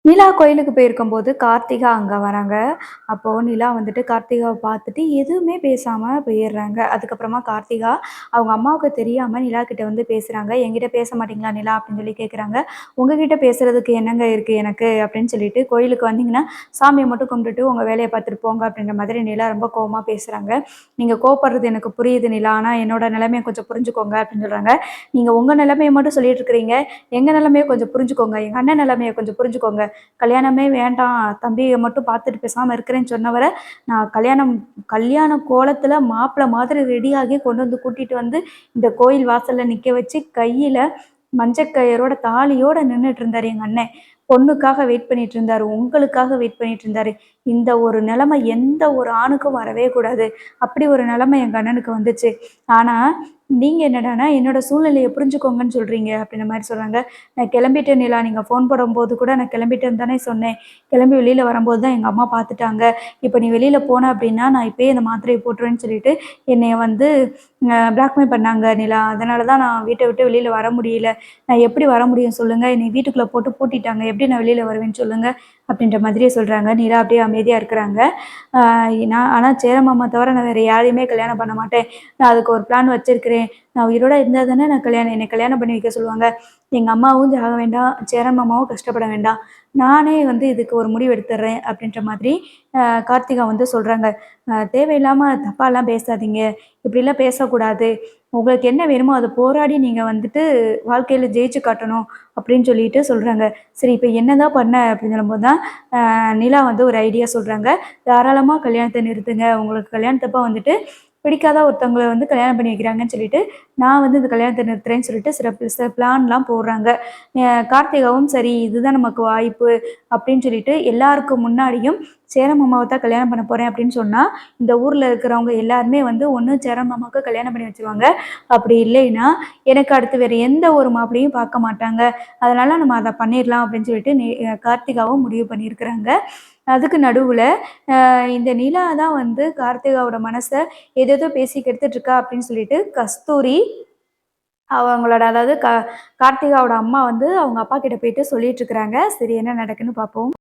நிலா கோயிலுக்கு போயிருக்கும்போது கார்த்திகா அங்க வராங்க. அப்போ நிலா வந்துட்டு கார்த்திகாவ பார்த்துட்டு எதுவுமே பேசாம போயிர்றாங்க. அதுக்கப்புறமா கார்த்திகா அவங்க அம்மாவுக்கு தெரியாம நிலா கிட்ட வந்து பேசுறாங்க. "என்கிட்ட பேச மாட்டீங்களா நிலா?" அப்படின்னு சொல்லி கேட்குறாங்க. "உங்ககிட்ட பேசுறதுக்கு என்னங்க இருக்கு எனக்கு?" அப்படின்னு சொல்லிட்டு, "கோயிலுக்கு வந்தீங்கன்னா, சாமிய மட்டும் கும்பிட்டுட்டு உங்க வேலைய பார்த்துட்டு போங்க." அப்படின்ற மாதிரி நிலா ரொம்ப கோவமா பேசுறாங்க. "நீங்க கோவப்படுறது எனக்கு புரியுது நிலா. ஆனா என்னோட நிலைமைய கொஞ்சம் புரிஞ்சுக்கோங்க." அப்படின்னு சொல்றாங்க. "நீங்க உங்க நிலைமைய மட்டும் சொல்லிட்டு இருக்கிறீங்க. எங்க நிலைமைய கொஞ்சம் புரிஞ்சுக்கோங்க. எங்க அண்ணன் நிலைமைய கொஞ்சம் புரிஞ்சுக்கோங்க. கல்யாணமே வேண்டாம். தம்பிய மட்டும் பார்த்துட்டு பேசாம இருக்கிறேன்னு சொன்னவர, நான் கல்யாண கோலத்துல மாப்பிள மாதிரி ரெடியாகி கொண்டு வந்து கூட்டிட்டு வந்து, இந்த கோயில் வாசல்ல நிக்க வச்சு, கையில மஞ்சக்கயிறோட தாலியோட நின்னுட்டு இருந்தாரு எங்க அண்ணன். பொண்ணுக்காக வெயிட் பண்ணிட்டு இருந்தாரு. உங்களுக்காக வெயிட் பண்ணிட்டு இருந்தாரு. இந்த ஒரு நிலைமை எந்த ஒரு ஆணுக்கும் வரவே கூடாது. அப்படி ஒரு நிலைமை எங்க அண்ணனுக்கு வந்துச்சு. ஆனா, நீங்க என்னடான்னா, என்னோட சூழ்நிலைய புரிஞ்சுக்கோங்கன்னு சொல்றீங்க." அப்படின்ற மாரி சொல்றாங்க. "நான் கிளம்பிட்டேன் நிலா. நீங்க ஃபோன் போடும்போது கூட நான் கிளம்பிட்டேன்னு தானே சொன்னேன். கிளம்பி வெளியில வரும்போது தான் எங்க அம்மா பார்த்துட்டாங்க. இப்ப நீ வெளியில போன அப்படின்னா, நான் இப்பயே இந்த மாத்திரைய போட்டுருவேன்னு சொல்லிட்டு, என்னைய வந்து பிளாக்மெயில் பண்ணாங்க நிலா. அதனால தான் நான் வீட்ட விட்டு வெளியில வர முடியல. நான் எப்படி வர முடியும் சொல்லுங்க? என்னைய வீட்டுக்குள்ள போட்டு பூட்டிட்டாங்க. எப்படி நான் வெளியில வருவேன்னு சொல்லுங்க?" அப்படின்ற மாதிரியே சொல்றாங்க. நிலா அப்படியே அமைதியா இருக்கிறாங்க. "ஆ நான் ஆனா சேரமாமா தவிர நான் வேற யாரையுமே கல்யாணம் பண்ண மாட்டேன். நான் அதுக்கு ஒரு பிளான் வச்சிருக்கிறேன். நான் உயிரோட இருந்தா தானே என்னை கல்யாணம் பண்ணி வைக்க சொல்லுவாங்க. எங்க அம்மாவும் சாக வேண்டாம், சேரன் மாமாவும் கஷ்டப்பட வேண்டாம். நானே வந்து இதுக்கு ஒரு முடிவு எடுத்துடுறேன்." அப்படின்ற மாதிரி கார்த்திகா வந்து சொல்றாங்க. தேவையில்லாம தப்பாலாம் பேசாதீங்க. இப்படிலாம் பேசக்கூடாது. உங்களுக்கு என்ன வேணுமோ அத போராடி நீங்க வந்துட்டு வாழ்க்கையில ஜெயிச்சு காட்டணும்." அப்படின்னு சொல்லிட்டு சொல்றாங்க. சரி இப்ப என்னதான் பண்ண அப்படின்னு சொல்லும்போது தான், நிலா வந்து ஒரு ஐடியா சொல்றாங்க. "தாராளமா கல்யாணத்த நிறுத்துங்க. உங்களுக்கு கல்யாணத்தப்ப வந்துட்டு பிடிக்காத ஒருத்தவங்கள வந்து கல்யாணம் பண்ணி வைக்கிறாங்கன்னு சொல்லிட்டு, நான் வந்து இந்த கல்யாணத்த நிறுத்துறேன்னு" சொல்லிட்டு சில பிளான்லாம் போடுறாங்க. கார்த்திகாவும் சரி இதுதான் நமக்கு வாய்ப்பு அப்படின்னு சொல்லிட்டு எல்லாருக்கு முன்னாடியும் சேரன் மாமாவ தான் கல்யாணம் பண்ண போறேன் அப்படின்னு சொன்னா, இந்த ஊர்ல இருக்கிறவங்க எல்லாருமே வந்து ஒண்ணு சேரன் மாமாவுக்கு கல்யாணம் பண்ணி வச்சுருவாங்க. அப்படி இல்லைன்னா, எனக்கு அடுத்து வேற எந்த ஒரு மாப்பிள்ளையும் பார்க்க மாட்டாங்க. அதனால நம்ம அத பண்ணிடலாம் அப்படின்னு சொல்லிட்டு கார்த்திகாவும் முடிவு பண்ணியிருக்கிறாங்க. அதுக்கு நடுவுல இந்த நிலா தான் வந்து கார்த்திகாவோட மனச ஏதேதோ பேசி கெடுத்துட்டு இருக்கா அப்படின்னு சொல்லிட்டு கஸ்தூரி அவங்களோட அதாவது கார்த்திகாவோட அம்மா வந்து அவங்க அப்பா கிட்ட போயிட்டு சொல்லிட்டு இருக்கிறாங்க. சரி என்ன நடக்குன்னு பார்ப்போம்.